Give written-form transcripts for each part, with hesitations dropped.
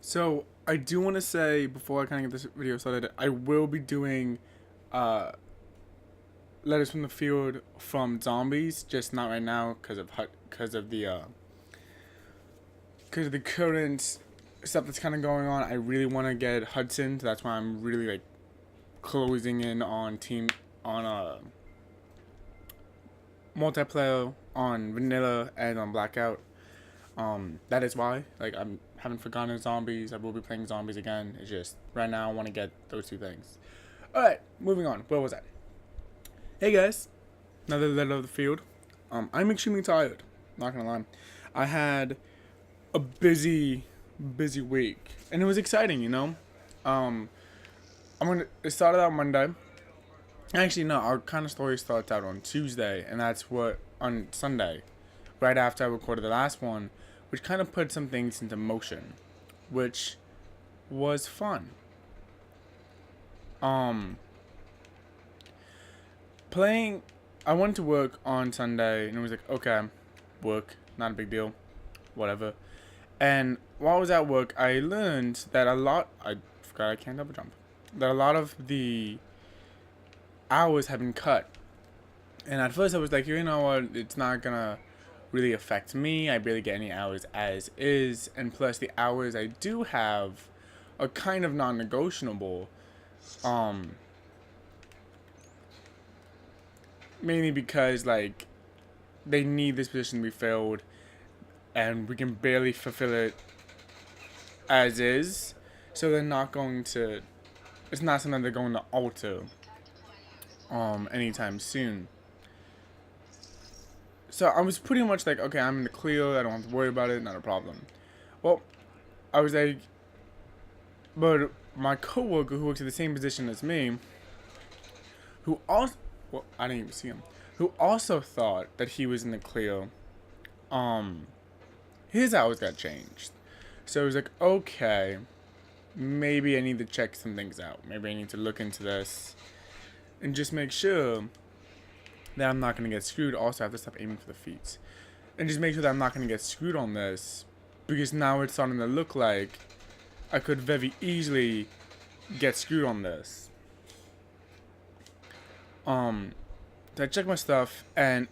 So I do want to say before I kind of get this video started, I will be doing uh, letters from the field from zombies, just not right now because of the current stuff that's kind of going on. I really want to get Hudson, so that's why I'm really like closing in on team on multiplayer on vanilla and on blackout. That is why. Like I'm haven't forgotten zombies. I will be playing zombies again. It's just right now I want to get those two things. All right, moving on. Where was I? Hey guys, another letter of the field. I'm extremely tired. Not gonna lie. I had a busy week, and it was exciting. Um, It started out Monday. Actually, no. Our kind of story starts out on Tuesday, and that's what on Sunday, right after I recorded the last one, which kind of put some things into motion, which was fun. Um, Playing, I went to work on Sunday, and it was like, okay, work, not a big deal, whatever. And while I was at work, I learned that I forgot I can't double jump, that a lot of the hours have been cut. And at first I was like, you know what, it's not gonna really affect me. I barely get any hours as is. And plus the hours I do have are kind of non-negotiable. Um, Mainly because like they need this position to be filled and we can barely fulfill it as is. So they're not going to, it's not something they're going to alter anytime soon. So I was pretty much like, okay, I'm in the clear. I don't have to worry about it. Not a problem. Well, I was like, but my coworker who works at the same position as me, who also, well, I didn't even see him, who also thought that he was in the clear, um, his hours got changed. So I was like, okay, maybe I need to check some things out. Maybe I need to look into this and just make sure that I'm not going to get screwed. Also, I have to stop aiming for the feet. And just make sure that I'm not going to get screwed on this. Because now it's starting to look like I could very easily get screwed on this. So I checked my stuff, and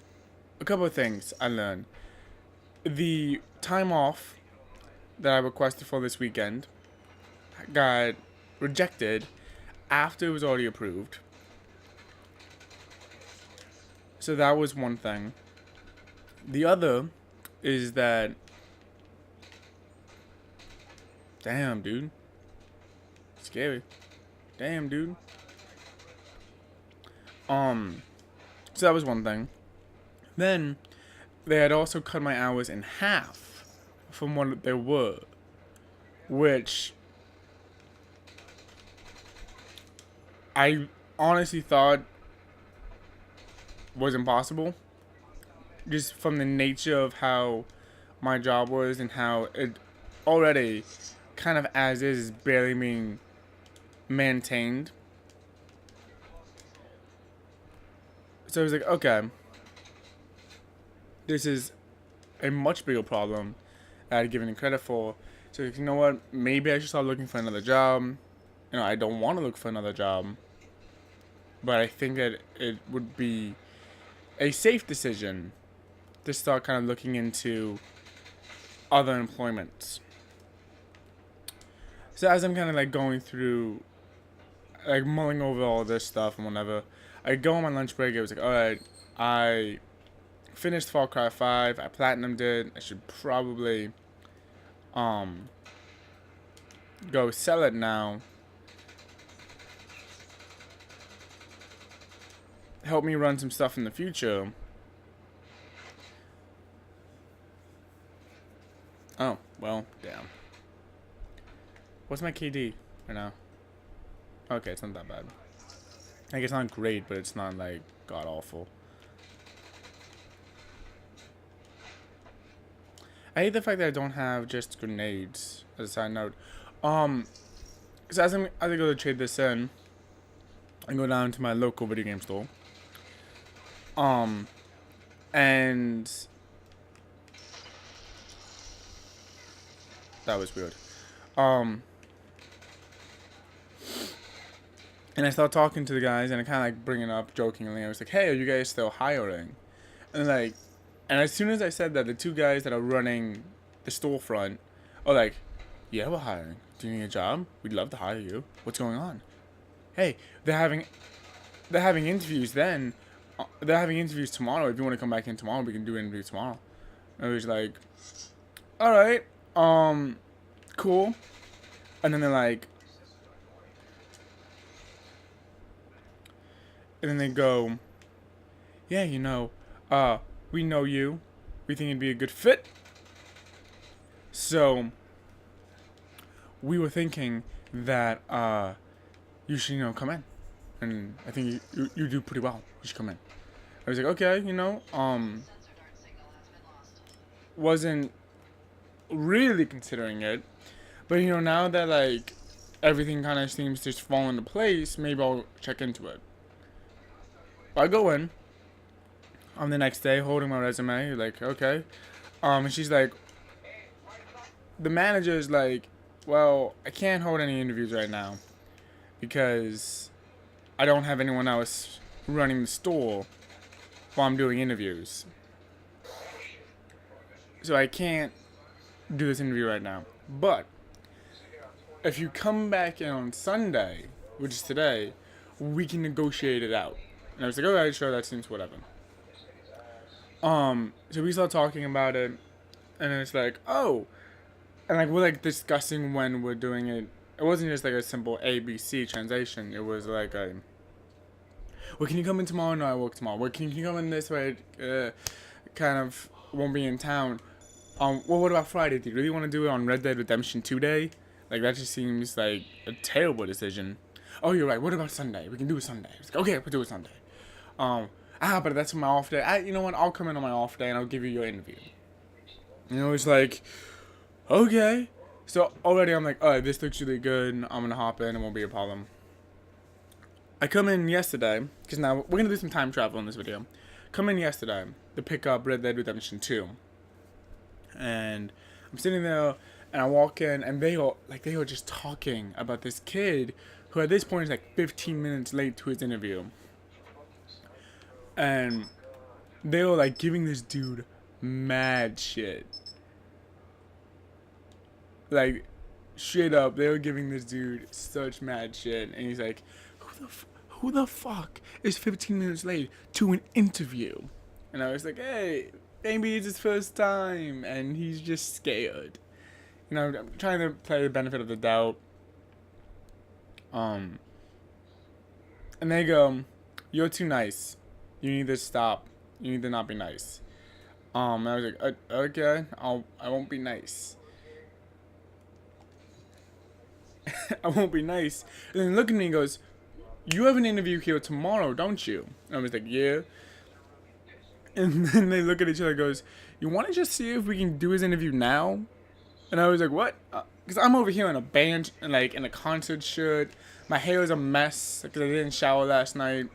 a couple of things I learned. The time off that I requested for this weekend got rejected after it was already approved. So that was one thing. The other is that, damn, dude. Scary. Damn, dude. So that was one thing. Then, they had also cut my hours in half from what they were. Which, I honestly thought was impossible. Just from the nature of how my job was and how it already kind of as is barely being maintained. So I was like, okay, this is a much bigger problem that I'd given it credit for. So you know what? Maybe I should start looking for another job. I don't want to look for another job, but I think that it would be a safe decision to start kind of looking into other employments. So as I'm kind of like going through, like mulling over all this stuff and whatever, I go on my lunch break. It was like, all right, I finished Far Cry 5. I platinumed it. I should probably go sell it now. Help me run some stuff in the future. Oh, well, damn. What's my KD right now? Okay, it's not that bad. Like, it's not great, but it's not, like, god-awful. I hate the fact that I don't have just grenades, as a side note. So as I go to trade this in, I go down to my local video game store. And that was weird. Um, and I started talking to the guys, and I kind of like bring it up jokingly. I was like, "Hey, are you guys still hiring?" And like, and as soon as I said that, the two guys that are running the storefront are like, "Yeah, we're hiring. Do you need a job? We'd love to hire you. What's going on?" Hey, they're having interviews then. They're having interviews tomorrow. If you want to come back in tomorrow, we can do an interview tomorrow. And I was like, all right, cool. And then they're like, and then they go, yeah, we know you. We think it'd be a good fit. So we were thinking that you should, come in. And I think you do pretty well. You should come in. I was like, okay, wasn't really considering it. But, now that, like, everything kind of seems to just fall into place, maybe I'll check into it. I go in on the next day holding my resume, like, okay. And she's like, the manager's like, well, I can't hold any interviews right now because I don't have anyone else running the store while I'm doing interviews. So I can't do this interview right now. But if you come back in on Sunday, which is today, we can negotiate it out. And I was like, okay, sure, that seems whatever. So we start talking about it, and it's like, oh, and like we're like discussing when we're doing it. It wasn't just like a simple ABC translation. It was like a, well, can you come in tomorrow? No, I work tomorrow. Well, can you come in this way? Kind of won't be in town. Well, what about Friday? Do you really want to do it on Red Dead Redemption 2 Day? Like, that just seems like a terrible decision. Oh, you're right. What about Sunday? We can do it Sunday. It's like, okay, we'll do it Sunday. But that's my off day. You know what? I'll come in on my off day and I'll give you your interview. It's like, okay. So already I'm like, alright, this looks really good. I'm gonna hop in. It won't be a problem. I come in yesterday, because now we're gonna do some time travel in this video. Come in yesterday to pick up Red Dead Redemption 2. And I'm sitting there, and I walk in, and they are just talking about this kid who at this point is like 15 minutes late to his interview. And they were like giving this dude mad shit. Like, straight up, they were giving this dude such mad shit. And he's like, who the fuck is 15 minutes late to an interview? And I was like, hey, maybe it's his first time and he's just scared. I'm trying to play the benefit of the doubt. And they go, you're too nice. You need to stop. You need to not be nice. I was like, okay, I won't be nice. I won't be nice. And then look at me and goes, you have an interview here tomorrow, don't you? And I was like, yeah. And then they look at each other and goes, you want to just see if we can do his interview now? And I was like, what? Because I'm over here in a band, and like in a concert shirt. My hair is a mess because I didn't shower last night.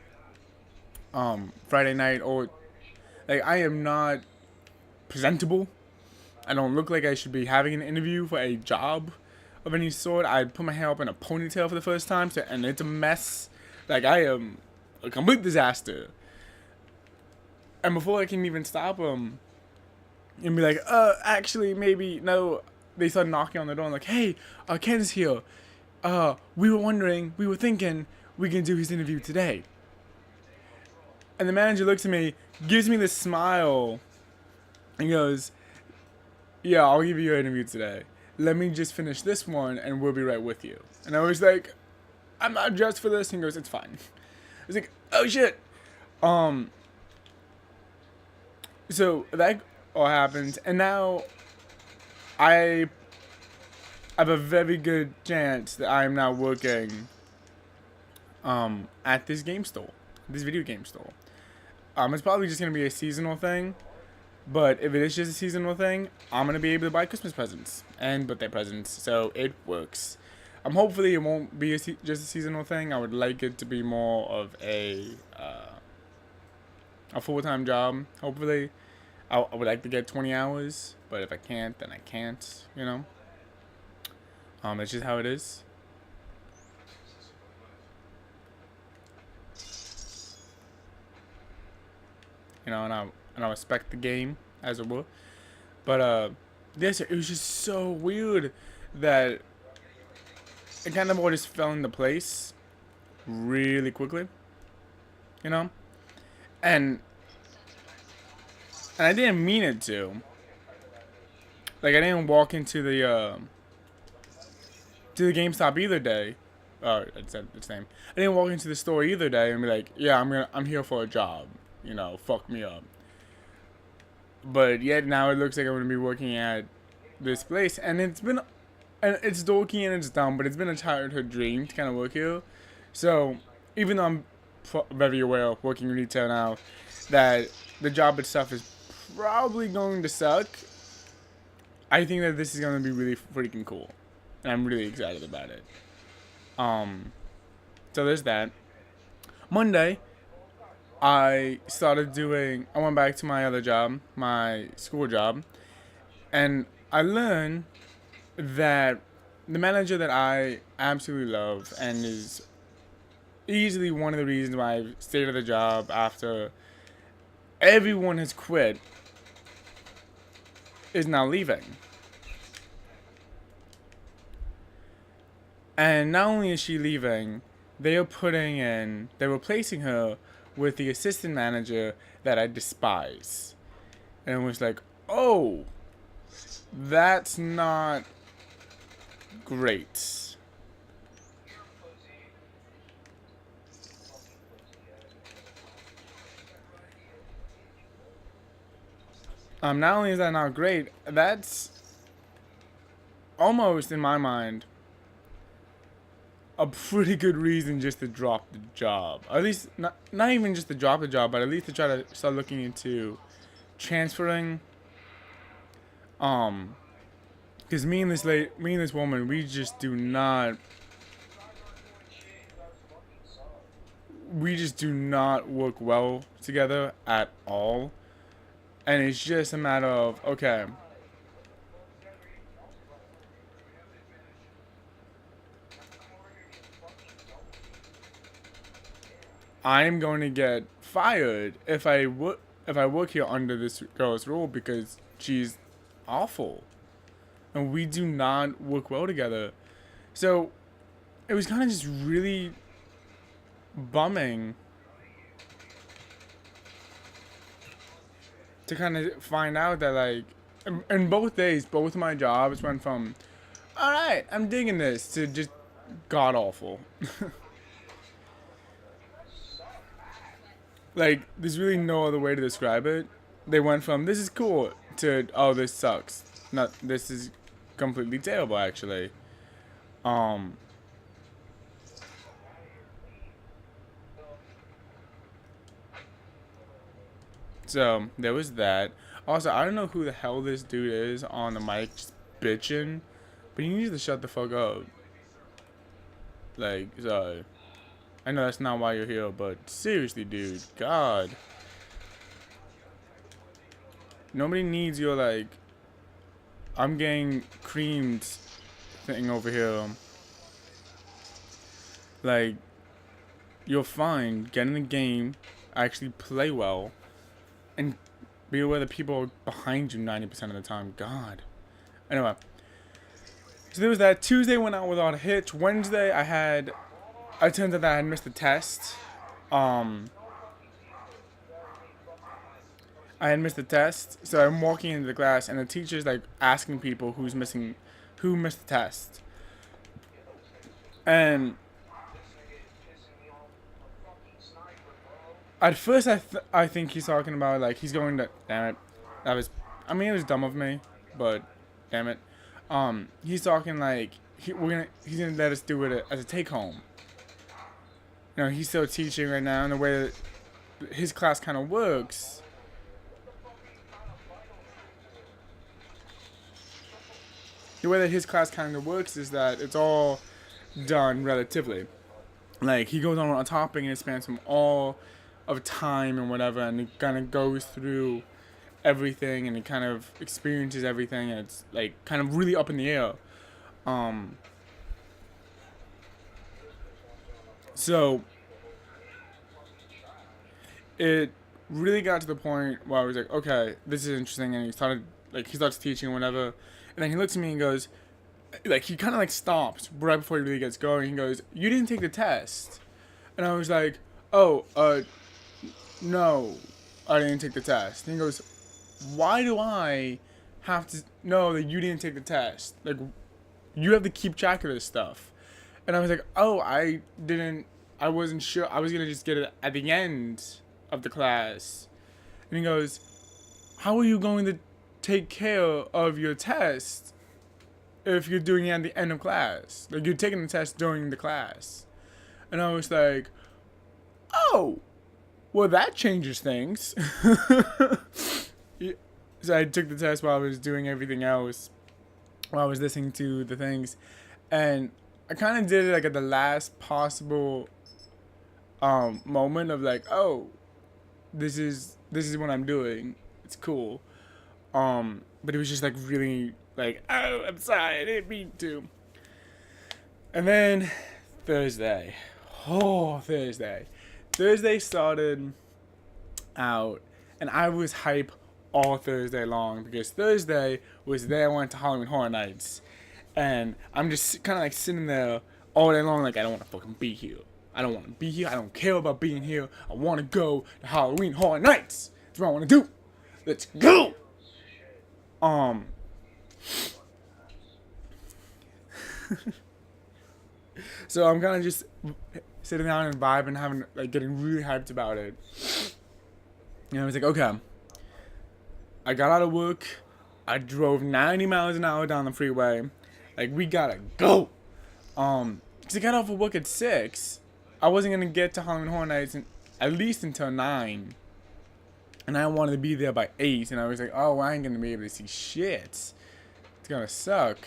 Friday night, or like I am not presentable. I don't look like I should be having an interview for a job of any sort. I put my hair up in a ponytail for the first time, and it's a mess. Like, I am a complete disaster. And before I can even stop them and be like, actually, maybe, no, they start knocking on the door and like, hey, Ken's here. We were thinking we can do his interview today. And the manager looks at me, gives me this smile, and goes, yeah, I'll give you your interview today. Let me just finish this one, and we'll be right with you. And I was like, I'm not dressed for this. And he goes, it's fine. I was like, oh shit. So that all happened, and now I have a very good chance that I am now working at this game store, this video game store. It's probably just gonna be a seasonal thing, but if it is just a seasonal thing, I'm gonna be able to buy Christmas presents and birthday presents, so it works. Hopefully it won't be just a seasonal thing. I would like it to be more of a full-time job. Hopefully, I would like to get 20 hours, but if I can't, then I can't, It's just how it is. You know, and I respect the game as it were. But this it was just so weird that it kind of all just fell into place really quickly. You know, and I didn't mean it to. Like I didn't walk into the GameStop either day. I said its name. I didn't walk into the store either day and be like, yeah, I'm here for a job. You know, fuck me up. But yet now it looks like I'm gonna be working at this place, and it's dorky and it's dumb, but it's been a childhood dream to kind of work here. So even though I'm very aware of working retail now, that the job itself is probably going to suck, I think that this is going to be really freaking cool. And I'm really excited about it. So there's that. Monday, I went back to my other job, my school job, and I learned that the manager that I absolutely love and is easily one of the reasons why I've stayed at the job after everyone has quit is now leaving. And not only is she leaving, they're replacing her with the assistant manager that I despise. And it was like, oh, that's not great. Not only is that not great, that's almost, in my mind, a pretty good reason just to drop the job. Or at least, not even just to drop the job, but at least to try to start looking into transferring. Because me and this woman, we just do not work well together at all. And it's just a matter of, okay, I'm going to get fired if I work here under this girl's rule because she's awful. And we do not work well together. So it was kind of just really bumming to kind of find out that, like, in both days, both of my jobs went from, alright, I'm digging this, to just god awful. Like, there's really no other way to describe it. They went from, this is cool, to, oh, this sucks. Not, this is completely terrible, actually. So, there was that. Also, I don't know who the hell this dude is on the mic just bitching, but he needs to shut the fuck up. Like, sorry. I know that's not why you're here, but seriously, dude. God. Nobody needs your, like, I'm getting creamed thing over here. Like, you're fine. Get in the game. Actually play well. And be aware that people are behind you 90% of the time. God. Anyway. So there was that. Tuesday went out without a hitch. Wednesday I turned out that I had missed the test. I had missed the test. So I'm walking into the class and the teacher's like asking people who missed the test. And at first I think he's talking about like he's going to, damn it. It was dumb of me, but damn it. He's talking like he's gonna let us do it as a take home. You know, he's still teaching right now, and the way that his class kind of works, is that it's all done relatively. Like, he goes on a topic and it spans from all of time and whatever, and it kind of goes through everything, and it kind of experiences everything, and it's, like, kind of really up in the air. Um, so it really got to the point where I was like, okay, this is interesting, and he starts teaching or whatever, and then he looks at me and goes, like he kind of like stops right before he really gets going. He goes, "You didn't take the test," and I was like, "Oh, no, I didn't take the test." And he goes, "Why do I have to know that you didn't take the test? Like, you have to keep track of this stuff." And I was like, "Oh, I didn't. I wasn't sure. I was gonna just get it at the end of the class." And he goes, "How are you going to take care of your test if you're doing it at the end of class? Like, you're taking the test during the class." And I was like, "Oh, well, that changes things." So I took the test while I was doing everything else, while I was listening to the things, and I kind of did it like at the last possible moment of like, oh, this is what I'm doing. It's cool. But it was just like really like, oh, I'm sorry, I didn't mean to. And then Thursday, oh Thursday started out, and I was hype all Thursday long because Thursday was there. I went to Halloween Horror Nights, and I'm just kind of like sitting there all day long, like I don't want to fucking be here. I don't want to be here. I don't care about being here. I want to go to Halloween Horror Nights. That's what I want to do. Let's go. So I'm kind of just sitting down and vibing, having like getting really hyped about it. And I was like, okay. I got out of work. I drove 90 miles an hour down the freeway. Like, we gotta go. Cause I got off of work at 6. I wasn't gonna get to Halloween Horror Nights at least until 9. And I wanted to be there by 8. And I was like, oh, I ain't gonna be able to see shit. It's gonna suck.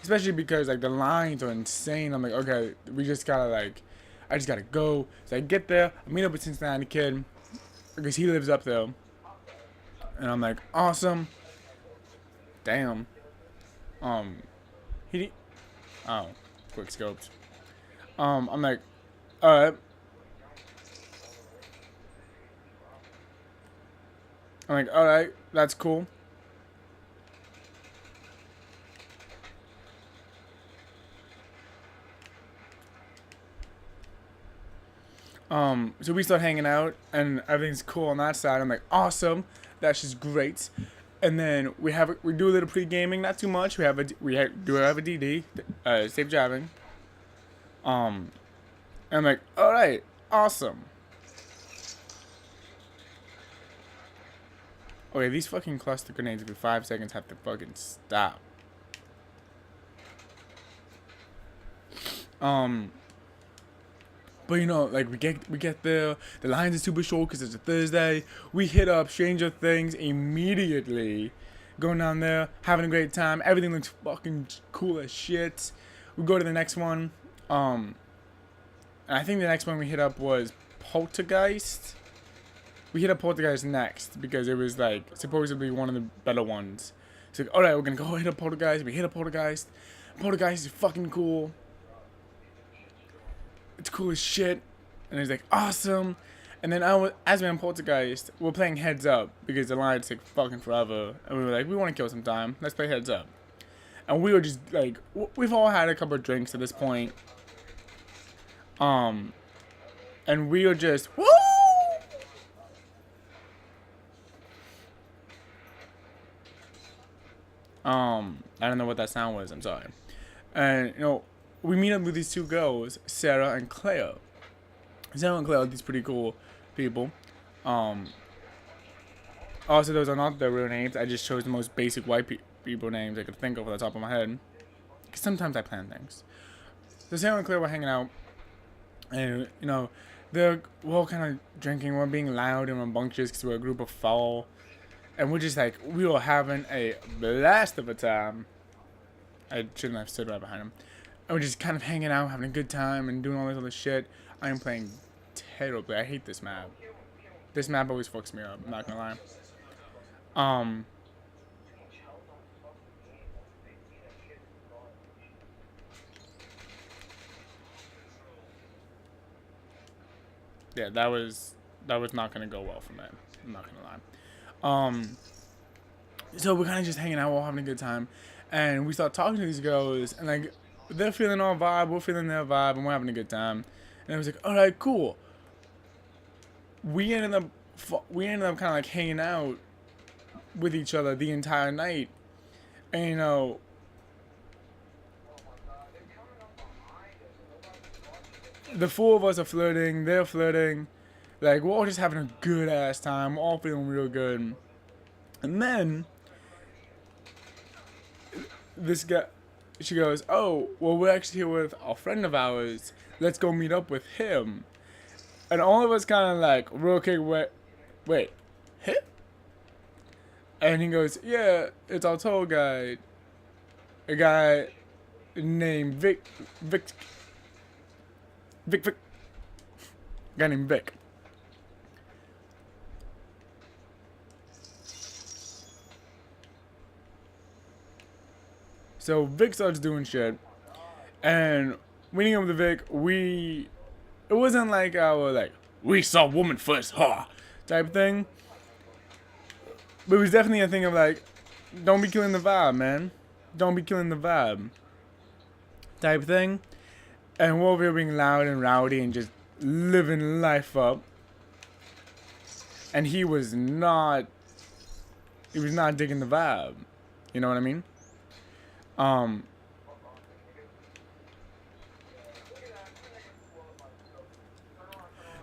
Especially because, like, the lines are insane. I'm like, okay, we just gotta, like, I just gotta go. So I get there. I meet up with Cincinnati Kid. Because he lives up there. And I'm like, awesome. Damn. He. Oh, quick scoped. I'm like, alright. I'm like, alright, that's cool. So we start hanging out, and everything's cool on that side. I'm like, awesome. That's just great. And then we do a little pre-gaming, not too much. Do have a DD, safe driving. And I'm like, all right, awesome. Okay, these fucking cluster grenades every 5 seconds have to fucking stop. But you know, like we get there. The lines are super short because it's a Thursday. We hit up Stranger Things immediately, going down there, having a great time. Everything looks fucking cool as shit. We go to the next one. And I think the next one we hit up was Poltergeist. We hit up Poltergeist next because it was like supposedly one of the better ones. So like, all right, we're gonna go hit up Poltergeist. We hit up Poltergeist. Poltergeist is fucking cool. It's cool as shit. And he's like, awesome. And then as we're in Poltergeist, we're playing Heads Up because the line took fucking forever. And we were like, we want to kill some time. Let's play Heads Up. And we were just like, we've all had a couple of drinks at this point. And we were just, woo! I don't know what that sound was. I'm sorry. And, you know, we meet up with these two girls, Sarah and Claire. Sarah and Claire are these pretty cool people. Also, those are not their real names. I just chose the most basic white people names I could think of off the top of my head. Because sometimes I plan things. So Sarah and Claire were hanging out. And, you know, we're all kind of drinking. We're being loud and rambunctious because we're a group of 4. And we're just like, we were having a blast of a time. I shouldn't have stood right behind him. And we're just kind of hanging out, having a good time, and doing all this other shit. I am playing terribly. I hate this map. This map always fucks me up, I'm not gonna lie. yeah, that was not gonna go well for me. I'm not gonna lie. So we're kind of just hanging out, we're all having a good time, and we start talking to these girls, and like they're feeling our vibe, we're feeling their vibe, and we're having a good time. And I was like, all right, cool. We ended up kind of like hanging out with each other the entire night, and the four of us are flirting, they're flirting, like we're all just having a good ass time, we're all feeling real good. And then this guy, she goes, oh, well, we're actually here with a friend of ours. Let's go meet up with him. And all of us kind of like, real quick, wait, him? And he goes, yeah, it's our tour guide. A guy named Vic. A guy named Vic. So Vic starts doing shit. And meeting up with Vic, it wasn't like our, like, we saw woman first, ha, type thing. But it was definitely a thing of like, don't be killing the vibe, man. Don't be killing the vibe. Type thing. And we're over here being loud and rowdy and just living life up. And he was not digging the vibe. You know what I mean?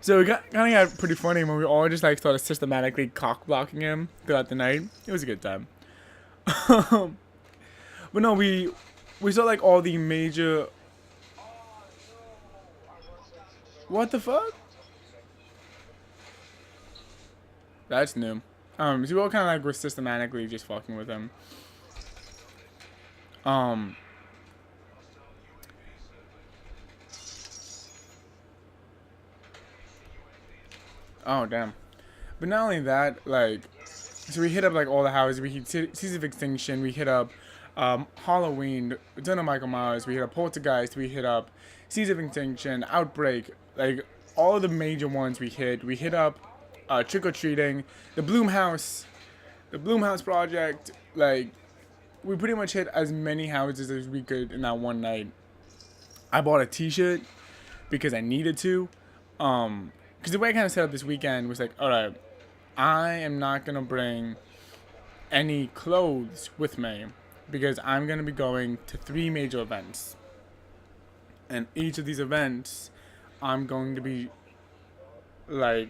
So it kind of got pretty funny when we all just like started systematically cock blocking him throughout the night. It was a good time. But no, we saw like all the major. What the fuck? That's new. So we all kind of like were systematically just fucking with him. Oh damn. But not only that, like, so we hit up like all the houses. We hit Season of Extinction. We hit up Halloween, Return of Michael Myers. We hit up Poltergeist. We hit up Season of Extinction, Outbreak. Like all of the major ones we hit. We hit up Trick or Treating, the Bloom House Project. Like we pretty much hit as many houses as we could in that one night. I bought a T-shirt because I needed to. Because the way I kind of set up this weekend was like, alright, I am not going to bring any clothes with me because I'm going to be going to 3 major events. And each of these events, I'm going to be, like,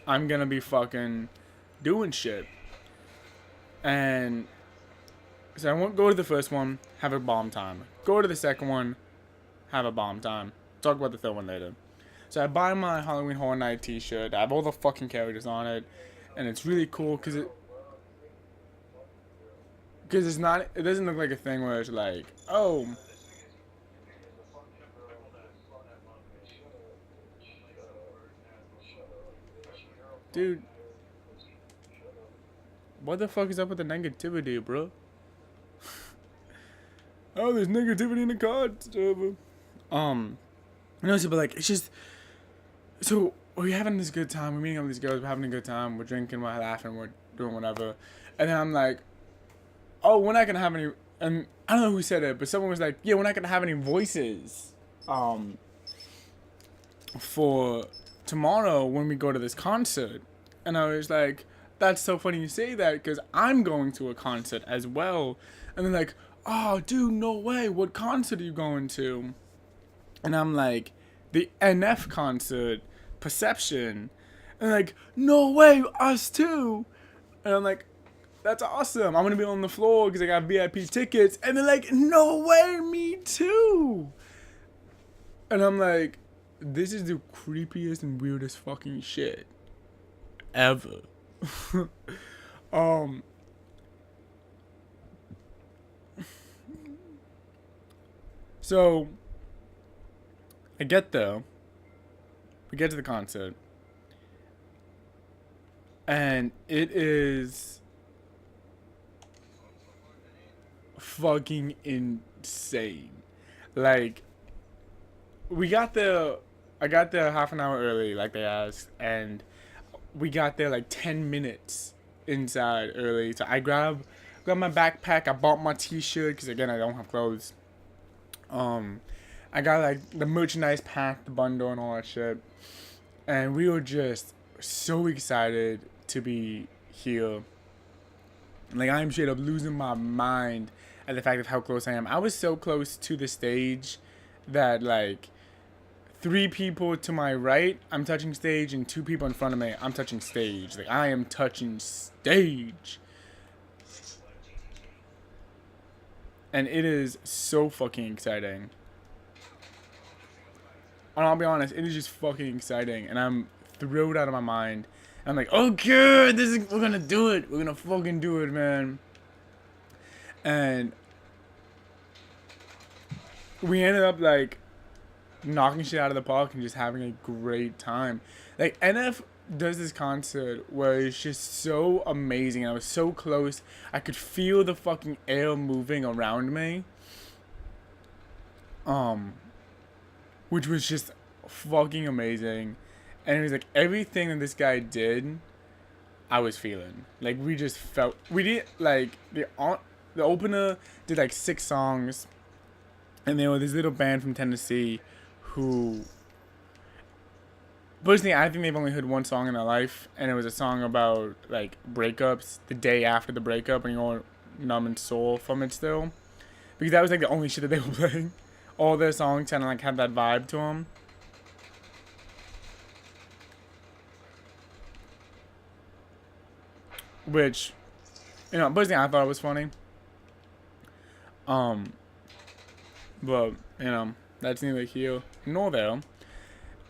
I'm going to be fucking doing shit. And so I won't go to the first one, have a bomb time. Go to the second one, have a bomb time. Talk about the third one later. So I buy my Halloween Horror Night T-shirt. I have all the fucking characters on it, and it's really cool because it's not. It doesn't look like a thing where it's like, oh. Dude. What the fuck is up with the negativity, bro? Oh, there's negativity in the cards server. No, so, but like, it's just, so we're having this good time. We're meeting up with these girls. We're having a good time. We're drinking. We're laughing. We're doing whatever. And then I'm like, oh, we're not gonna have any. And I don't know who said it, but someone was like, yeah, we're not gonna have any voices. For tomorrow when we go to this concert. And I was like, that's so funny you say that because I'm going to a concert as well. And they're like, oh, dude, no way. What concert are you going to? And I'm like, the NF concert, Perception. And they're like, no way, us too. And I'm like, that's awesome. I'm going to be on the floor because I got VIP tickets. And they're like, no way, me too. And I'm like, this is the creepiest and weirdest fucking shit ever. So I get there. We get to the concert. And it is fucking insane. Like, we got there, I got there half an hour early, like they asked, and we got there like 10 minutes inside early. So I grabbed my backpack, I bought my t-shirt, because again, I don't have clothes. Um, I got like the merchandise pack, the bundle, and all that shit. And we were just so excited to be here. Like, I'm straight up losing my mind at the fact of how close I am. I was so close to the stage that, like, 3 people to my right, I'm touching stage, and 2 people in front of me, I'm touching stage. Like, I am touching stage. And it is so fucking exciting. And I'll be honest, it is just fucking exciting. And I'm thrilled out of my mind. I'm like, okay, we're gonna do it. We're gonna fucking do it, man. And we ended up, like, knocking shit out of the park and just having a great time. Like, NF does this concert where it's just so amazing. I was so close. I could feel the fucking air moving around me. Which was just fucking amazing. And it was like everything that this guy did, I was feeling. Like, we just felt, we did, like, the opener did like 6 songs. And there was this little band from Tennessee who, personally, I think they've only heard 1 song in their life, and it was a song about, like, breakups the day after the breakup, and you're numb and sore from it still, because that was like the only shit that they were playing. All their songs kind of like had that vibe to them. Which, you know, personally, I thought it was funny. But, you know, that's neither here nor there.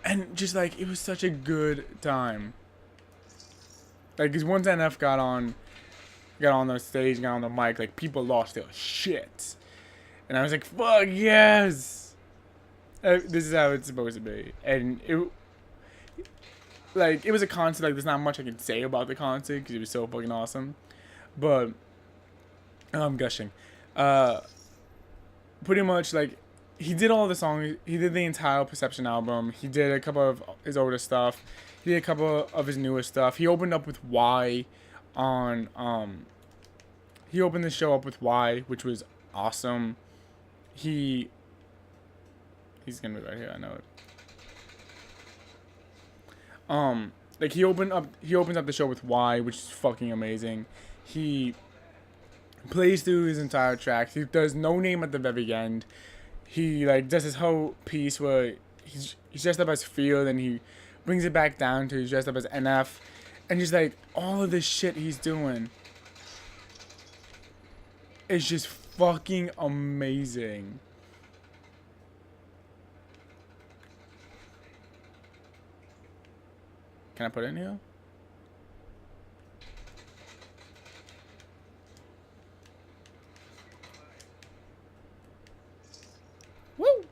And just, like, it was such a good time. Like, because once NF got on the stage, got on the mic, like, people lost their shit. And I was like, fuck yes! This is how it's supposed to be. And it was a concert, like, there's not much I can say about the concert, because it was so fucking awesome. But, I'm gushing. Pretty much, like, he did all the songs. He did the entire Perception album. He did a couple of his older stuff. He did a couple of his newer stuff. He opened up with Y on, he opened the show up with Y, which was awesome. He's gonna be right here, I know it. Like, he opens up the show with Y, which is fucking amazing. He plays through his entire tracks. He does No Name at the very end. He, like, does his whole piece where he's dressed up as Field, and he brings it back down to he's dressed up as NF, and just, like, all of this shit he's doing is just fucking amazing. Can I put it in here? Woo!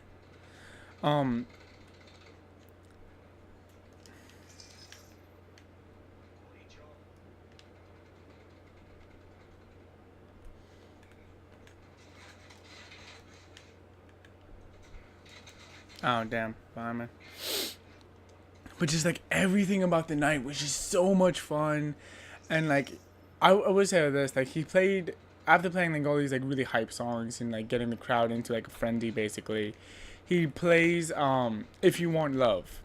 Oh, damn. Behind me. But just, like, everything about the night was just so much fun. And, like, I would say this, like, he played, after playing, like, all these, like, really hype songs and, like, getting the crowd into, like, a frenzy, basically, he plays, If You Want Love.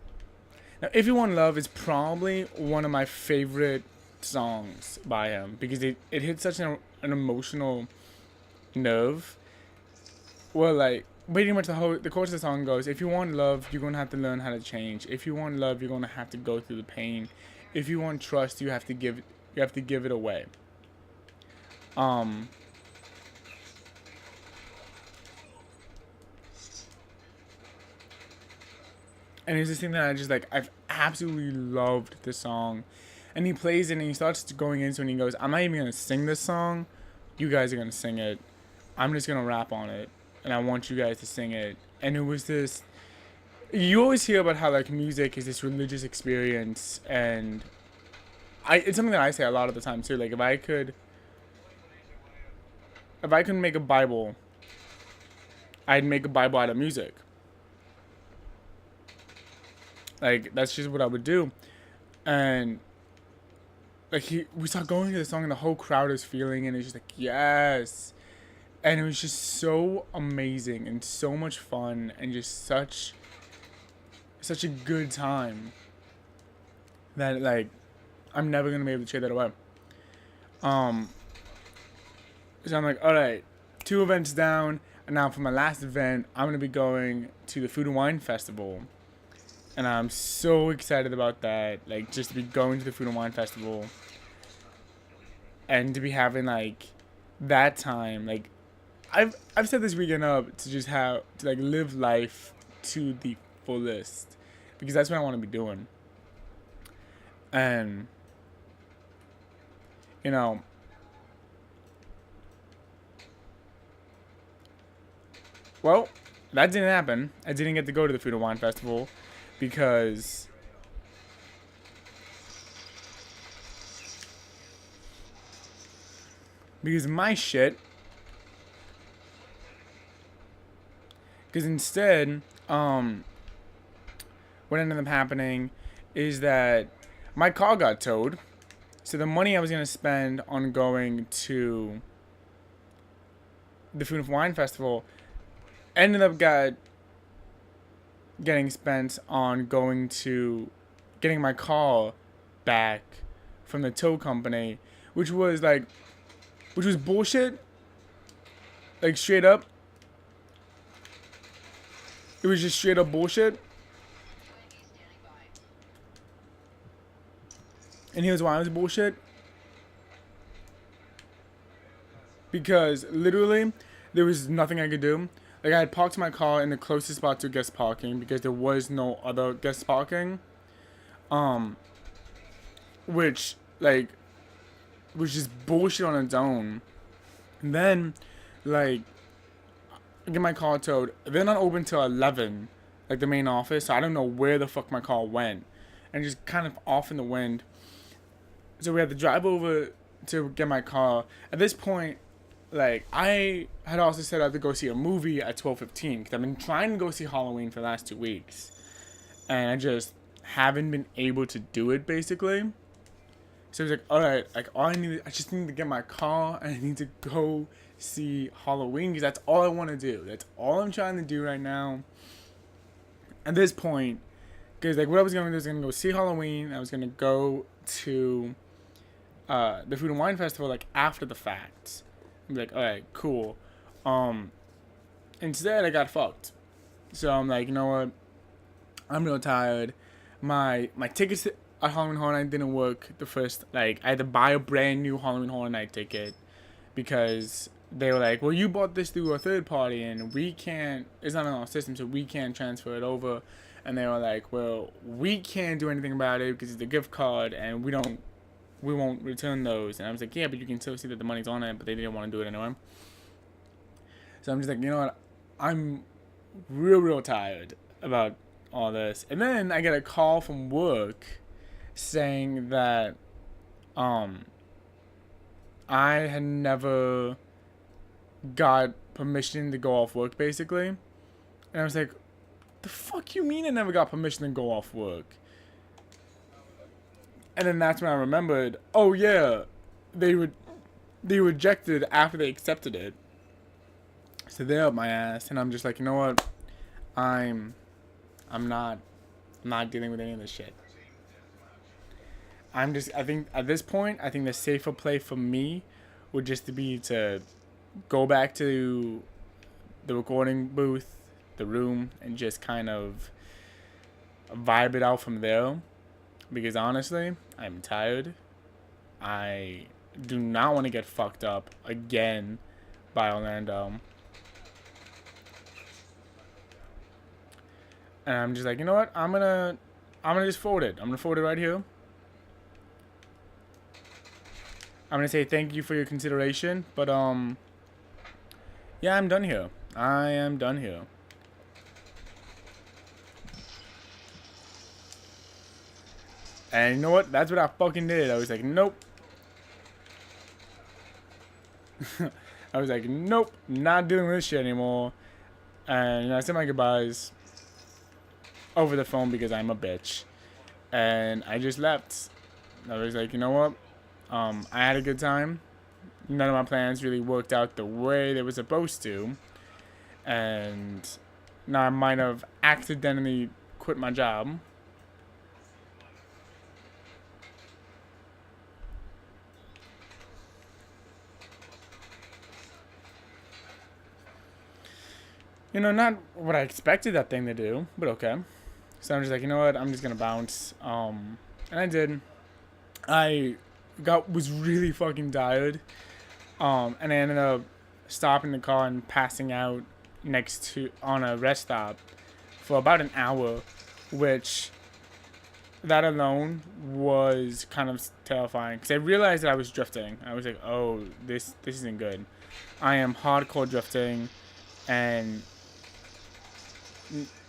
Now, If You Want Love is probably one of my favorite songs by him, because it hits such an emotional nerve, where, like, pretty much the chorus of the song goes, if you want love, you're gonna have to learn how to change. If you want love, you're gonna have to go through the pain. If you want trust, you have to give it away. And it's this thing that I've absolutely loved this song. And he plays it and he starts going into it and he goes, I'm not even gonna sing this song. You guys are gonna sing it. I'm just gonna rap on it. And I want you guys to sing it. And it was this, you always hear about how, like, music is this religious experience, and it's something that I say a lot of the time too. Like, if I could make a Bible I'd make a Bible out of music. Like, that's just what I would do. And like we start going to the song and the whole crowd is feeling it, and it's just like, yes. And it was just so amazing and so much fun and just such a good time that like I'm never gonna be able to trade that away. So I'm like, all right, 2 events down, and now for my last event, I'm gonna be going to the Food and Wine Festival, and I'm so excited about that. Like, just to be going to the Food and Wine Festival, and to be having like that time. Like, I've set this weekend up to just have to like live life to the fullest, because that's what I want to be doing. And you know, well, that didn't happen. I didn't get to go to the Food and Wine Festival because my shit. Because instead, what ended up happening is that my car got towed. So the money I was going to spend on going to the Food and Wine Festival ended up getting spent on getting my car back from the tow company, which was bullshit. Like, straight up. It was just straight up bullshit. And here's why it was bullshit. Because literally, there was nothing I could do. Like, I had parked my car in the closest spot to guest parking because there was no other guest parking. Which, like, was just bullshit on its own. And then, like, I get my car towed. They're not open till 11, like the main office. So I don't know where the fuck my car went. And just kind of off in the wind. So we had to drive over to get my car. At this point, like, I had also said I had to go see a movie at 12:15 because I've been trying to go see Halloween for the last 2 weeks, and I just haven't been able to do it, basically. So I was like, all right, like, I just need to get my car and I need to go see Halloween because that's all I want to do. That's all I'm trying to do right now. At this point, because like what I was going to do is going to go see Halloween. I was going to go to the Food and Wine Festival like after the fact. I'm like, all right, cool. Instead, I got fucked. So I'm like, you know what? I'm real tired. My tickets at Halloween Horror Night didn't work the first. Like, I had to buy a brand new Halloween Horror Night ticket because they were like, well, you bought this through a third party and we can't. It's not in our system, so we can't transfer it over. And they were like, well, we can't do anything about it because it's a gift card and we won't return those. And I was like, yeah, but you can still see that the money's on it, but they didn't want to do it anyway. So I'm just like, you know what? I'm real tired about all this. And then I get a call from work saying that I had never got permission to go off work, basically. And I was like, the fuck you mean I never got permission to go off work? And then that's when I remembered, oh yeah, they rejected after they accepted it. So they're up my ass, and I'm just like, you know what? I'm not dealing with any of this shit. I think at this point, I think the safer play for me would just be to go back to the recording booth, the room, and just kind of vibe it out from there. Because honestly, I'm tired. I do not want to get fucked up again by Orlando. And I'm just like, you know what? I'm gonna just forward it. I'm gonna forward it right here. I'm gonna say thank you for your consideration, but yeah, I'm done here. I am done here. And you know what? That's what I fucking did. I was like, nope. I was like, nope, not doing this shit anymore. And, you know, I said my goodbyes over the phone because I'm a bitch. And I just left. I was like, you know what? I had a good time. None of my plans really worked out the way they were supposed to. And now I might have accidentally quit my job. You know, not what I expected that thing to do, but okay. So I'm just like, you know what? I'm just gonna bounce. And I did. I was really fucking tired. And I ended up stopping the car and passing out next to on a rest stop for about an hour, which that alone was kind of terrifying because I realized that I was drifting. I was like, oh, this isn't good. I am hardcore drifting, and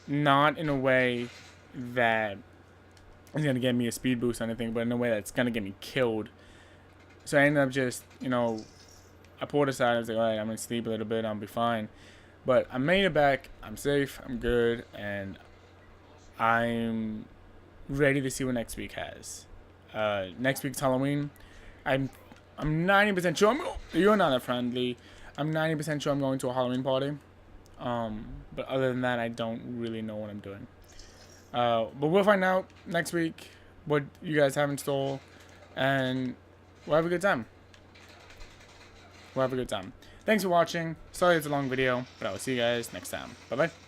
not in a way that is gonna get me a speed boost or anything, but in a way that's gonna get me killed. So I ended up just, you know, I pulled aside. I was like, all right, I'm gonna sleep a little bit. I'll be fine. But I made it back. I'm safe. I'm good, and I'm ready to see what next week has. Next week's Halloween. I'm 90% sure you're not that friendly. I'm 90% sure I'm going to a Halloween party. But other than that, I don't really know what I'm doing. But we'll find out next week what you guys have in store, and we'll have a good time. We'll have a good time. Thanks for watching. Sorry it's a long video, but I will see you guys next time. Bye-bye.